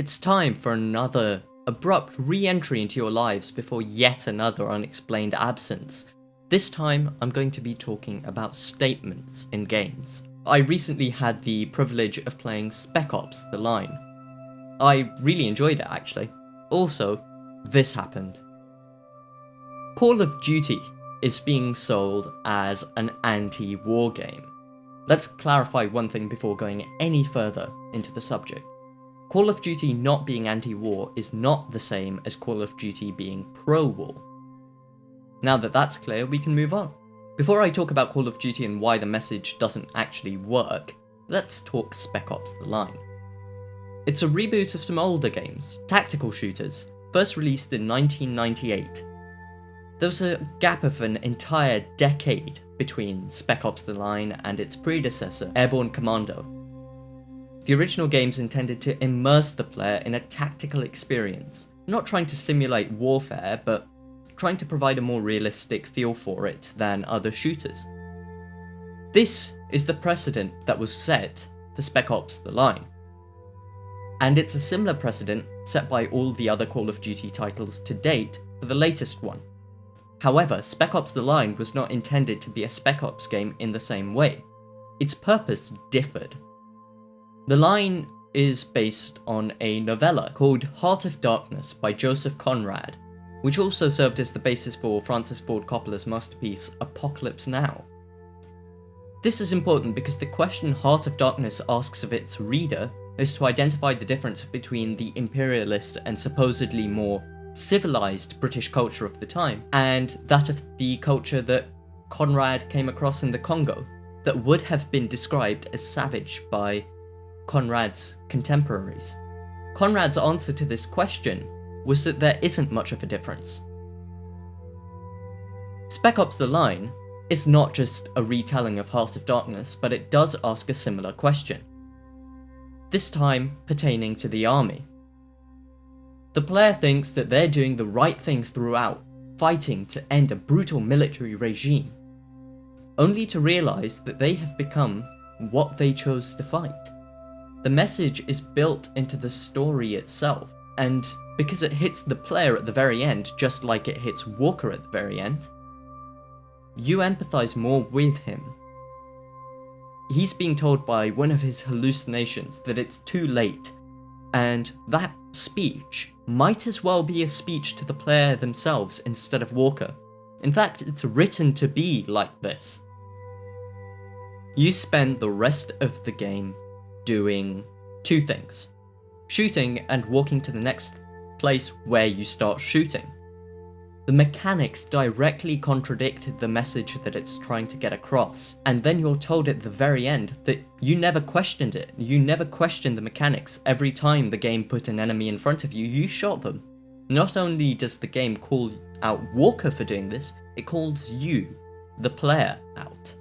It's time for another abrupt re-entry into your lives before yet another unexplained absence. This time, I'm going to be talking about statements in games. I recently had the privilege of playing Spec Ops: The Line. I really enjoyed it, actually. Also, this happened. Call of Duty is being sold as an anti-war game. Let's clarify one thing before going any further into the subject. Call of Duty not being anti-war is not the same as Call of Duty being pro-war. Now that that's clear, we can move on. Before I talk about Call of Duty and why the message doesn't actually work, let's talk Spec Ops: The Line. It's a reboot of some older games, tactical shooters, first released in 1998. There was a gap of an entire decade between Spec Ops: The Line and its predecessor, Airborne Commando. The original games intended to immerse the player in a tactical experience, not trying to simulate warfare, but trying to provide a more realistic feel for it than other shooters. This is the precedent that was set for Spec Ops: The Line. And it's a similar precedent set by all the other Call of Duty titles to date for the latest one. However, Spec Ops: The Line was not intended to be a Spec Ops game in the same way. Its purpose differed. The Line is based on a novella called Heart of Darkness by Joseph Conrad, which also served as the basis for Francis Ford Coppola's masterpiece Apocalypse Now. This is important because the question Heart of Darkness asks of its reader is to identify the difference between the imperialist and supposedly more civilized British culture of the time, and that of the culture that Conrad came across in the Congo, that would have been described as savage by Conrad's contemporaries. Conrad's answer to this question was that there isn't much of a difference. Spec Ops: The Line is not just a retelling of Heart of Darkness, but it does ask a similar question, this time pertaining to the army. The player thinks that they're doing the right thing throughout, fighting to end a brutal military regime, only to realise that they have become what they chose to fight. The message is built into the story itself, and because it hits the player at the very end, just like it hits Walker at the very end, you empathise more with him. He's being told by one of his hallucinations that it's too late, and that speech might as well be a speech to the player themselves instead of Walker. In fact, it's written to be like this. You spend the rest of the game doing two things: shooting and walking to the next place where you start shooting. The mechanics directly contradict the message that it's trying to get across, and then you're told at the very end that you never questioned it. You never questioned the mechanics. Every time the game put an enemy in front of you, you shot them. Not only does the game call out Walker for doing this, it calls you, the player, out.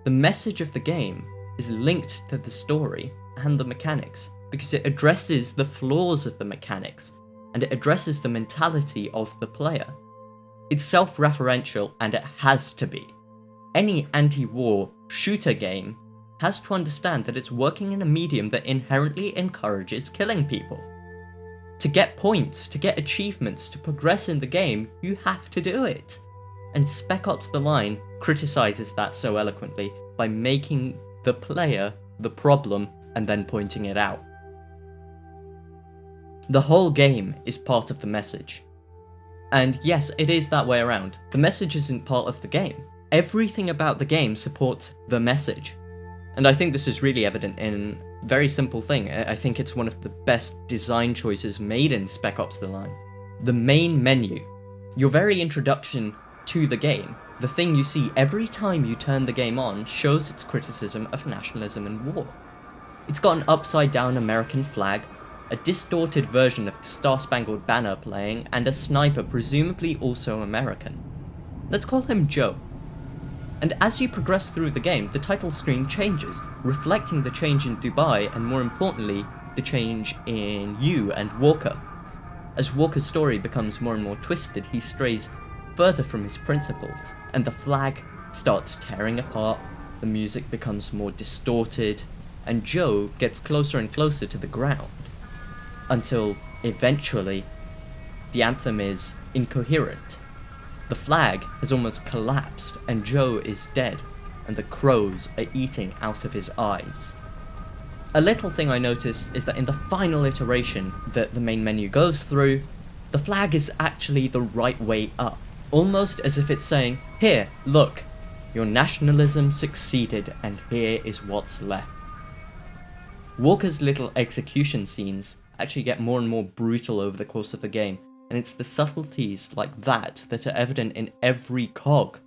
The message of the game is linked to the story and the mechanics, because it addresses the flaws of the mechanics, and it addresses the mentality of the player. It's self-referential, and it has to be. Any anti-war shooter game has to understand that it's working in a medium that inherently encourages killing people. To get points, to get achievements, to progress in the game, you have to do it. And Spec Ops: The Line criticises that so eloquently by making the player the problem and then pointing it out. The whole game is part of the message. And yes, it is that way around. The message isn't part of the game. Everything about the game supports the message. And I think this is really evident in a very simple thing. I think it's one of the best design choices made in Spec Ops: The Line. The main menu, your very introduction to the game, the thing you see every time you turn the game on, shows its criticism of nationalism and war. It's got an upside-down American flag, a distorted version of the Star-Spangled Banner playing, and a sniper presumably also American. Let's call him Joe. And as you progress through the game, the title screen changes, reflecting the change in Dubai, and more importantly, the change in you and Walker. As Walker's story becomes more and more twisted, he strays further from his principles, and the flag starts tearing apart, the music becomes more distorted, and Joe gets closer and closer to the ground. until eventually the anthem is incoherent. The flag has almost collapsed and Joe is dead, and the crows are eating out of his eyes. A little thing I noticed is that in the final iteration that the main menu goes through, the flag is actually the right way up, almost as if it's saying, here, look, your nationalism succeeded and here is what's left. Walker's little execution scenes actually get more and more brutal over the course of the game, and it's the subtleties like that that are evident in every cog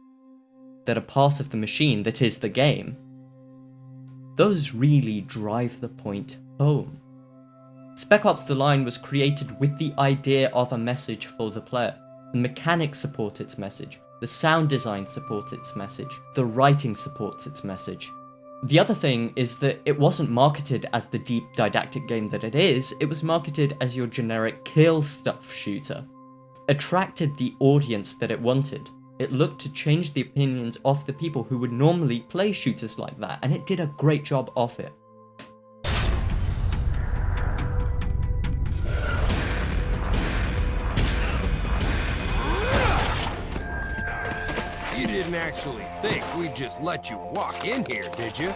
that are part of the machine that is the game. Those really drive the point home. Spec Ops: The Line was created with the idea of a message for the player. The mechanics support its message, the sound design supports its message, the writing supports its message. The other thing is that it wasn't marketed as the deep didactic game that it is, it was marketed as your generic kill stuff shooter. Attracted the audience that it wanted. It looked to change the opinions of the people who would normally play shooters like that, and it did a great job of it. You didn't actually think we'd just let you walk in here, did you?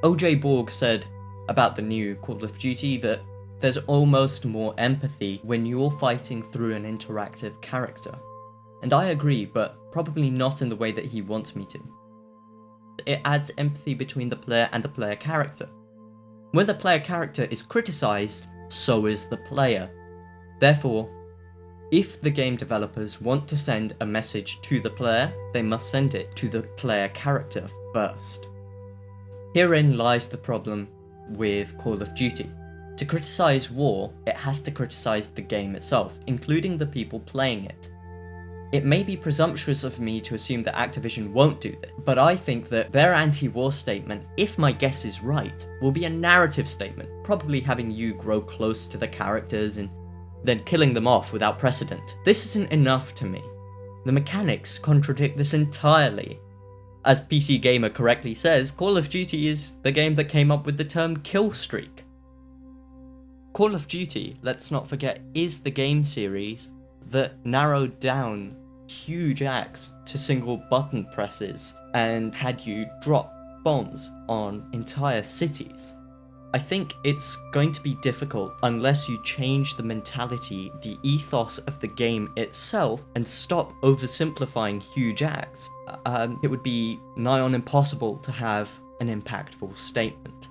OJ Borg said about the new Call of Duty that there's almost more empathy when you're fighting through an interactive character. And I agree, but probably not in the way that he wants me to. It adds empathy between the player and the player character. When the player character is criticized, so is the player. Therefore, if the game developers want to send a message to the player, they must send it to the player character first. Herein lies the problem with Call of Duty. To criticize war, it has to criticize the game itself, including the people playing it. It may be presumptuous of me to assume that Activision won't do this, but I think that their anti-war statement, if my guess is right, will be a narrative statement, probably having you grow close to the characters and then killing them off without precedent. This isn't enough to me. The mechanics contradict this entirely. As PC Gamer correctly says, Call of Duty is the game that came up with the term kill streak. Call of Duty, let's not forget, is the game series that narrowed down huge acts to single button presses and had you drop bombs on entire cities. I think it's going to be difficult unless you change the mentality, the ethos of the game itself, and stop oversimplifying huge acts. It would be nigh on impossible to have an impactful statement.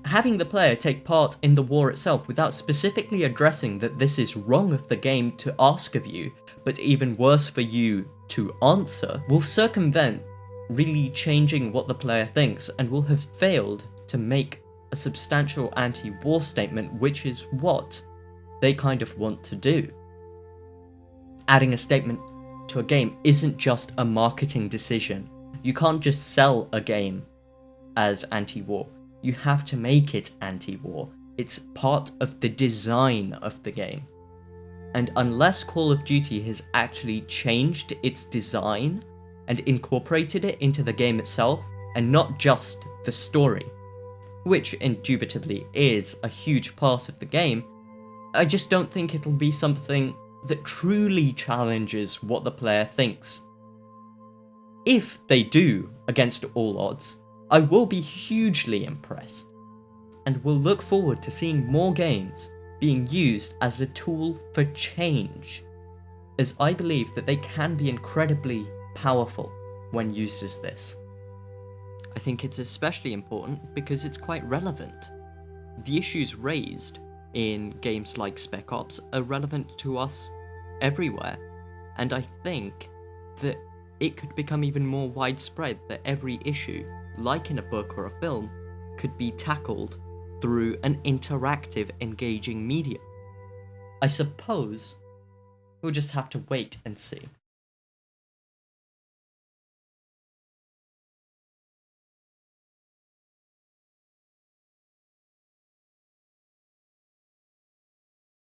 Having the player take part in the war itself without specifically addressing that this is wrong of the game to ask of you, but even worse for you to answer, will circumvent really changing what the player thinks and will have failed to make a substantial anti-war statement, which is what they kind of want to do. Adding a statement to a game isn't just a marketing decision. You can't just sell a game as anti-war. You have to make it anti-war. It's part of the design of the game. And unless Call of Duty has actually changed its design and incorporated it into the game itself, and not just the story, which indubitably is a huge part of the game, I just don't think it'll be something that truly challenges what the player thinks. If they do, against all odds, I will be hugely impressed, and will look forward to seeing more games being used as a tool for change, as I believe that they can be incredibly powerful when used as this. I think it's especially important because it's quite relevant. The issues raised in games like Spec Ops are relevant to us everywhere, and I think that it could become even more widespread that every issue, like in a book or a film, could be tackled through an interactive, engaging medium. I suppose we'll just have to wait and see.